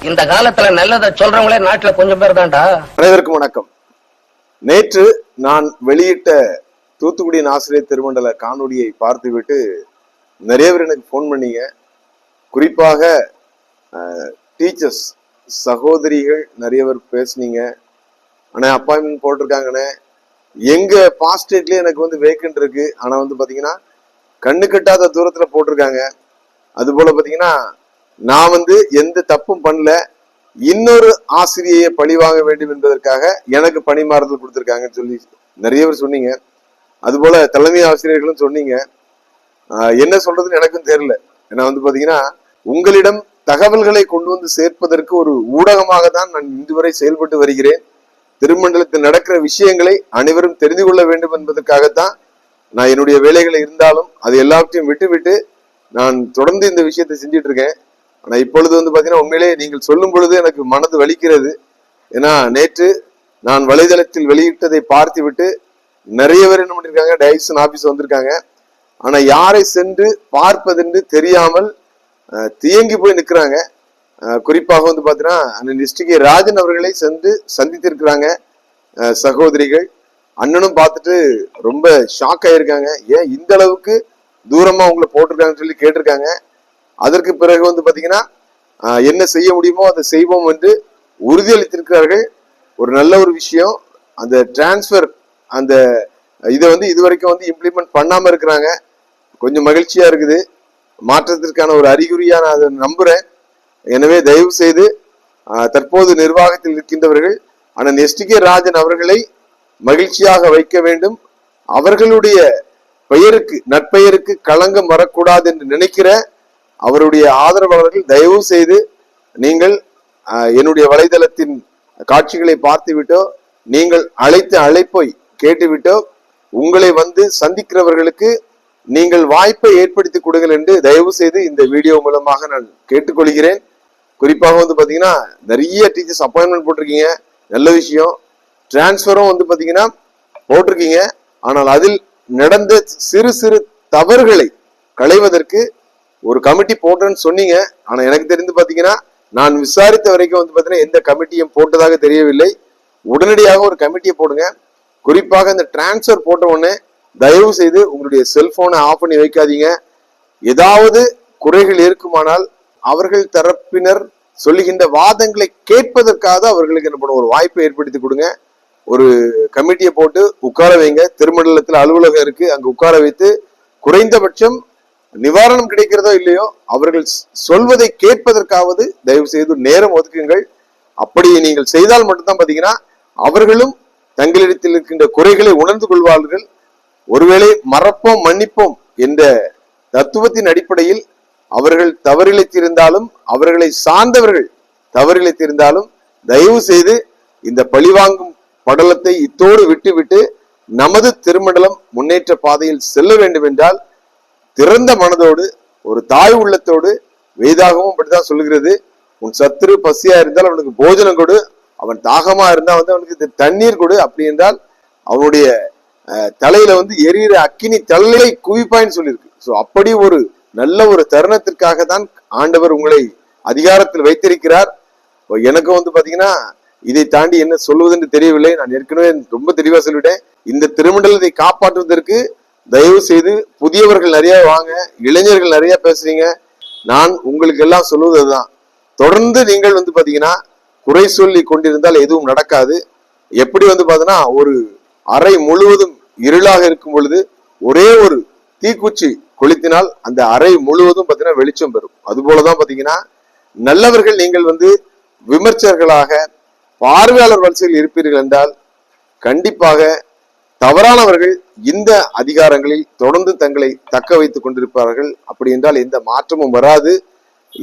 இந்த காலத்துல நல்லதை சொல்றவங்களே நாட்டுல கொஞ்சம் பேர் தான்டா. அனைவருக்கும் வணக்கம். நேற்று நான் வெளியிட்ட தூத்துக்குடியின் ஆசிரியர் திருமண்டல காணொலியை பார்த்துவிட்டு நிறைய பேர் எனக்கு போன் பண்ணீங்க. குறிப்பாக டீச்சர்ஸ் சகோதரிகள் நிறைய பேர் பேசுனீங்க. ஆனா அப்பாயின்மெண்ட் போட்டிருக்காங்கண்ணே, எங்க பாஸ்டேட்லயே எனக்கு வேக்கன்ட் இருக்கு, ஆனா பாத்தீங்கன்னா கண்ணு கட்டாத தூரத்துல போட்டிருக்காங்க. அது போல பாத்தீங்கன்னா நான் எந்த தப்பும் பண்ணல, இன்னொரு ஆசிரியை பழி வாங்க வேண்டும் என்பதற்காக எனக்கு பணிமாறுதல் கொடுத்திருக்காங்கன்னு சொல்லி நிறைய பேர் சொன்னீங்க. அது போல தலைமை ஆசிரியர்களும் சொன்னீங்க. என்ன சொல்றதுன்னு எனக்கும் தெரியல. ஏன்னா பாத்தீங்கன்னா உங்களிடம் தகவல்களை கொண்டு சேர்ப்பதற்கு ஒரு ஊடகமாக தான் நான் இதுவரை செயல்பட்டு வருகிறேன். திருமண்டலத்தில் நடக்கிற விஷயங்களை அனைவரும் தெரிந்து கொள்ள வேண்டும் என்பதற்காகத்தான் நான் என்னுடைய வேலைகளை இருந்தாலும் அது எல்லாவற்றையும் விட்டு நான் தொடர்ந்து இந்த விஷயத்தை செஞ்சுட்டு இருக்கேன். ஆனா இப்பொழுது பாத்தீங்கன்னா உண்மையிலே நீங்கள் சொல்லும் பொழுது எனக்கு மனது வலிக்கிறது. ஏன்னா நேற்று நான் வலைதளத்தில் வெளியிட்டதை பார்த்து விட்டு நிறைய பேர் என்ன பண்ணிருக்காங்க, டைரக்ஷன் ஆபீஸ் வந்திருக்காங்க. ஆனா யாரை சென்று பார்ப்பதென்று தெரியாமல் தியங்கி போய் நிற்கிறாங்க. குறிப்பாக பாத்தீங்கன்னா டிஸ்ட்ரிக்ட் ராஜன் அவர்களை சென்று சந்தித்திருக்கிறாங்க சகோதரிகள். அண்ணனும் பார்த்துட்டு ரொம்ப ஷாக் ஆயிருக்காங்க. ஏன் இந்த அளவுக்கு தூரமா உங்களை போட்டிருக்காங்கன்னு சொல்லி கேட்டிருக்காங்க. அதற்கு பிறகு பாத்தீங்கன்னா என்ன செய்ய முடியுமோ அதை செய்வோம் என்று உறுதியளித்திருக்கிறார்கள். ஒரு நல்ல ஒரு விஷயம். அந்த டிரான்ஸ்பர் அந்த இதை இதுவரைக்கும் இம்ப்ளிமெண்ட் பண்ணாம இருக்கிறாங்க. கொஞ்சம் மகிழ்ச்சியா இருக்குது. மாற்றத்திற்கான ஒரு அறிகுறியா நான் அதை நம்புறேன். எனவே தயவு செய்து தற்போது நிர்வாகத்தில் இருக்கின்றவர்கள் அண்ணன் எஸ்.டி.கே. ராஜன் அவர்களை மகிழ்ச்சியாக வைக்க வேண்டும். அவர்களுடைய பெயருக்கு நற்பெயருக்கு களங்கம் வரக்கூடாது என்று நினைக்கிற அவருடைய ஆதரவாளர்கள் தயவு செய்து நீங்கள் என்னுடைய வலைதளத்தின் காட்சிகளை பார்த்து விட்டோ, நீங்கள் அழைத்த அழைப்பை கேட்டுவிட்டோ, உங்களை சந்திக்கிறவர்களுக்கு நீங்கள் வாய்ப்பை ஏற்படுத்தி கொடுங்கள் என்று தயவு செய்து இந்த வீடியோ மூலமாக நான் கேட்டுக்கொள்கிறேன். குறிப்பாக பாத்தீங்கன்னா நிறைய டீச்சர்ஸ் அப்பாயின்மெண்ட் போட்டிருக்கீங்க, நல்ல விஷயம். டிரான்ஸ்பரும் பாத்தீங்கன்னா போட்டிருக்கீங்க. ஆனால் அதில் நடந்த சிறு சிறு தவறுகளை களைவதற்கு ஒரு கமிட்டி போட்டேன்னு சொன்னீங்க. ஆனா எனக்கு தெரிந்து பாத்தீங்கன்னா நான் விசாரித்த வரைக்கும் பாத்தீங்கன்னா எந்த கமிட்டியும் போட்டதாக தெரியவில்லை. உடனடியாக ஒரு கமிட்டியை போடுங்க. குறிப்பாக இந்த டிரான்ஸ்பர் போட்ட உடனே தயவு செய்து உங்களுடைய செல்போனை ஆஃப் பண்ணி வைக்காதீங்க. ஏதாவது குறைகள் இருக்குமானால் அவர்கள் தரப்பினர் சொல்லுகின்ற வாதங்களை கேட்பதற்காக அவர்களுக்கு என்ன பண்ணும் ஒரு வாய்ப்பை ஏற்படுத்தி கொடுங்க. ஒரு கமிட்டியை போட்டு உட்கார வைங்க. திருமண்டலத்தில் அலுவலகம் இருக்கு, அங்க உட்கார வைத்து குறைந்தபட்சம் நிவாரணம் கிடைக்கிறதோ இல்லையோ அவர்கள் சொல்வதை கேட்பதற்காவது தயவு செய்து நேரம் ஒதுக்குங்கள். அப்படி நீங்கள் செய்தால் மட்டும்தான் பாத்தீங்கன்னா அவர்களும் தங்களிடத்தில் இருக்கின்ற குறைகளை உணர்ந்து கொள்வார்கள். ஒருவேளை மறப்போம் மன்னிப்போம் என்ற தத்துவத்தின் அடிப்படையில் அவர்கள் தவறிழைத்திருந்தாலும் அவர்களை சார்ந்தவர்கள் தவறிழைத்திருந்தாலும் தயவு செய்து இந்த பழிவாங்கும் படலத்தை இத்தோடு விட்டு நமது திருமண்டலம் முன்னேற்ற பாதையில் செல்ல வேண்டும் என்றால் திறந்த மனதோடு ஒரு தாய் உள்ளத்தோடு, வேதாகமும் அப்படித்தான் சொல்லுகிறது, உன் சத்துரு பசியா இருந்தால் அவனுக்கு போஜனம் கொடு, அவன் தாகமா இருந்தா அவனுக்கு தண்ணீர் கொடு. அப்படி என்றால் அவனுடைய தலையில எரியிற அக்கினி தலையை குவிப்பாயின்னு சொல்லியிருக்கு. சோ அப்படி ஒரு நல்ல ஒரு தருணத்திற்காக தான் ஆண்டவர் உங்களை அதிகாரத்தில் வைத்திருக்கிறார். எனக்கு பாத்தீங்கன்னா இதை தாண்டி என்ன சொல்வதென்று தெரியவில்லை. நான் ஏற்கனவே ரொம்ப தெளிவா சொல்லிவிட்டேன். இந்த திருமண்டலத்தை காப்பாற்றுவதற்கு தயவு செய்து புதியவர்கள் நிறைய வாங்க, இளைஞர்கள் நிறைய பேசுறீங்க. நான் உங்களுக்கு எல்லாம் சொல்லுவதுதான், தொடர்ந்து நீங்கள் பாத்தீங்கன்னா குறை சொல்லி கொண்டிருந்தால் எதுவும் நடக்காது. எப்படி பாத்தீங்கன்னா ஒரு அறை முழுவதும் இருளாக இருக்கும் பொழுது ஒரே ஒரு தீக்குச்சி கொளுத்தினால் அந்த அறை முழுவதும் பாத்தீங்கன்னா வெளிச்சம் பெறும். அது போலதான் பாத்தீங்கன்னா நல்லவர்கள் நீங்கள் விமர்சகர்களாக பார்வையாளர் வரிசையில் இருப்பீர்கள் என்றால் கண்டிப்பாக தவறானவர்கள் இந்த அதிகாரங்களில் தொடர்ந்து தங்களை தக்க வைத்துக் கொண்டிருப்பார்கள். அப்படி என்றால் எந்த மாற்றமும் வராது.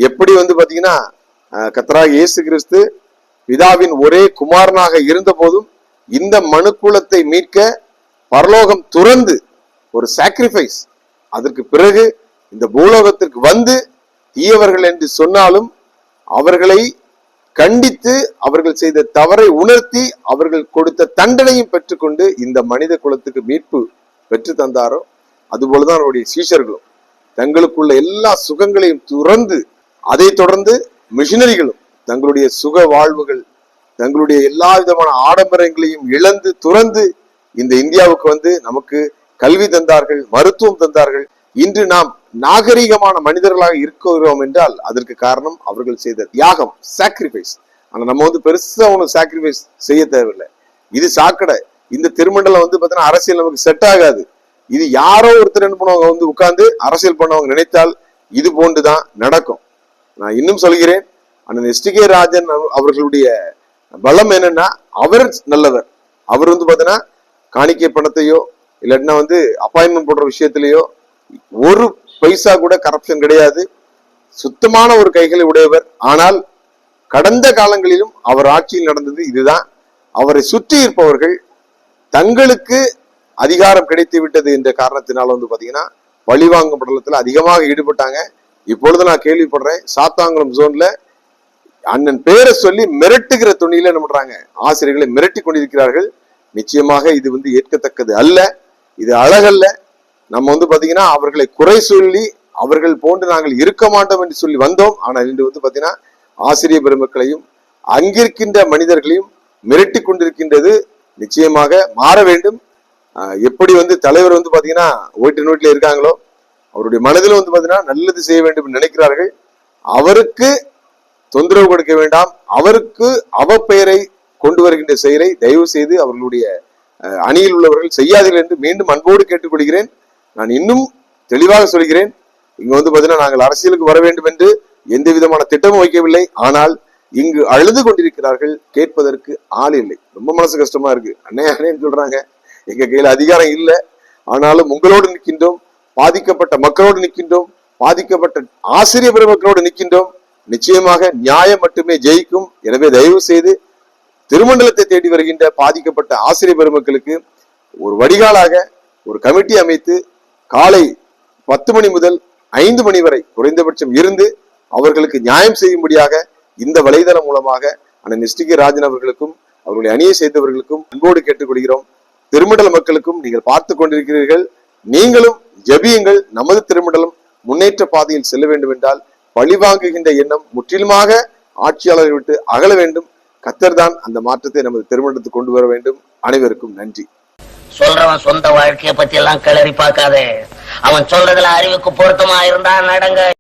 எப்படி பாத்தீங்கன்னா கர்த்தராகிய இயேசு கிறிஸ்து பிதாவின் ஒரே குமாரனாக இருந்த போதும் இந்த மனுக்குலத்தை மீட்க பரலோகம் துறந்து ஒரு சாக்ரிஃபைஸ், அதற்கு பிறகு இந்த பூலோகத்திற்கு தீயவர்கள் என்று சொன்னாலும் அவர்களை கண்டித்து அவர்கள் செய்த தவறை உணர்த்தி அவர்கள் கொடுத்த தண்டனையும் பெற்றுக்கொண்டு இந்த மனித குலத்துக்கு மீட்பு பெற்று தந்தாரோ அதுபோலதான் அவருடைய சீஷர்களும் தங்களுக்குள்ள எல்லா சுகங்களையும் துறந்து அதை தொடர்ந்து மிஷினரிகளும் தங்களுடைய சுக வாழ்வுகள், தங்களுடைய எல்லா விதமான ஆடம்பரங்களையும் இழந்து துறந்து இந்த இந்தியாவுக்கு வந்து நமக்கு கல்வி தந்தார்கள், மருத்துவம் தந்தார்கள். இன்று நாம் நாகரிகமான மனிதர்களாக இருக்கிறோம் என்றால் அதற்கு காரணம் அவர்கள் செய்த தியாகம், சாக்ரிஃபைஸ். ஆனா நம்ம வந்து பெருசா ஒன்றும் சாக்ரிஃபைஸ் செய்ய தேவையில்லை. இது சாக்கடை. இந்த திருமண்டலம் வந்து பாத்தீங்கன்னா அரசியல் நமக்கு செட் ஆகாது. இது யாரோ ஒருத்தர் என்ன பண்ணுவாங்க வந்து உட்கார்ந்து அரசியல் பண்ணவங்க நினைத்தால் இது போன்றுதான் நடக்கும். நான் இன்னும் சொல்கிறேன், அண்ணன் எஸ்.டி.கே. ராஜன் அவர்களுடைய பலம் என்னன்னா, அவர் நல்லவர். அவர் வந்து பாத்தீங்கன்னா காணிக்கை பணத்தையோ இல்லாட்டினா வந்து அப்பாயின்மெண்ட் போடுற விஷயத்திலேயோ ஒரு பைசா கூட கரப்ஷன் கிடையாது. சுத்தமான ஒரு கைகளை உடையவர். ஆனால் கடந்த காலங்களிலும் அவர் ஆட்சியில் நடந்தது இதுதான். அவரை சுற்றி இருப்பவர்கள் தங்களுக்கு அதிகாரம் கிடைத்து விட்டது என்ற காரணத்தினால வந்து பாத்தீங்கன்னா பழிவாங்கும் படலத்துல அதிகமாக ஈடுபட்டாங்க. இப்பொழுது நான் கேள்விப்படுறேன், சாத்தாங்குளம் ஜோன்ல அண்ணன் பேரை சொல்லி மிரட்டுகிற துணியில என்ன பண்றாங்க, ஆசிரியர்களை மிரட்டி கொண்டிருக்கிறார்கள். நிச்சயமாக இது வந்து ஏற்கத்தக்கது அல்ல, இது அழகல்ல. நம்ம வந்து பாத்தீங்கன்னா அவர்களை குறை சொல்லி அவர்கள் போன்று நாங்கள் இருக்க மாட்டோம் என்று சொல்லி வந்தோம். ஆனால் இன்று வந்து பாத்தீங்கன்னா ஆசிரியர் பெருமக்களையும் அங்கிருக்கின்ற மனிதர்களையும் மிரட்டி கொண்டிருக்கின்றது. நிச்சயமாக மாற வேண்டும். எப்படி வந்து தலைவர் வந்து பாத்தீங்கன்னா ஓட்டு நோட்டில இருக்காங்களோ அவருடைய மனதில் வந்து பாத்தீங்கன்னா நல்லது செய்ய வேண்டும் என்று நினைக்கிறார்கள். அவருக்கு தொந்தரவு கொடுக்க வேண்டாம், அவருக்கு அவப்பெயரை கொண்டு வருகின்ற செயலை தயவு செய்து அவர்களுடைய அணியில் உள்ளவர்கள் செய்யாதீர்கள் என்று மீண்டும் அன்போடு கேட்டுக்கொள்கிறேன். நான் இன்னும் தெளிவாக சொல்கிறேன், இங்க வந்து பாத்தீங்கன்னா நாங்கள் அரசியலுக்கு வர வேண்டும் என்று எந்த விதமான திட்டமும் வைக்கவில்லை. ஆனால் இங்கு அழுது கொண்டிருக்கிறார்கள், கேட்பதற்கு ஆள் இல்லை. ரொம்ப மனசு கஷ்டமா இருக்கு. அண்ணேன்னு சொல்றாங்க, எங்க கையில அதிகாரம் இல்லை, ஆனாலும் உங்களோடு நிற்கின்றோம், பாதிக்கப்பட்ட மக்களோடு நிற்கின்றோம், பாதிக்கப்பட்ட ஆசிரியர் பெருமக்களோடு நிற்கின்றோம். நிச்சயமாக நியாயம் மட்டுமே ஜெயிக்கும். எனவே தயவு செய்து திருமண்டலத்தை தேடி வருகின்ற பாதிக்கப்பட்ட ஆசிரியர் பெருமக்களுக்கு ஒரு வடிகாலாக ஒரு கமிட்டி அமைத்து காலை 10 மணி முதல் 5 மணி வரை குறைந்தபட்சம் இருந்து அவர்களுக்கு நியாயம் செய்யும்படியாக இந்த வலைதளம் மூலமாக அண்ணன் எஸ்.டி.கே. ராஜன் அவர்களுக்கும் அவருடைய அணியை சேர்ந்தவர்களுக்கும் அன்போடு கேட்டுக்கொள்கிறோம். திருமண்டல மக்களுக்கும் நீங்கள் பார்த்து கொண்டிருக்கிறீர்கள், நீங்களும் ஜெபியுங்கள். நமது திருமண்டலம் முன்னேற்ற பாதையில் செல்ல வேண்டும் என்றால் பழிவாங்குகின்ற எண்ணம் முற்றிலுமாக ஆட்சியாளரை விட்டு அகல வேண்டும். கர்த்தர் தான் அந்த மாற்றத்தை நமது திருமணத்துக்கு கொண்டு வர வேண்டும். அனைவருக்கும் நன்றி. சொல்றவன் சொந்த வாழ்க்கைய பத்தி எல்லாம் கிளறி பார்க்காதே. அவன் சொல்றதுல அறிவுக்கு பொருத்தமா இருந்தா நடங்க.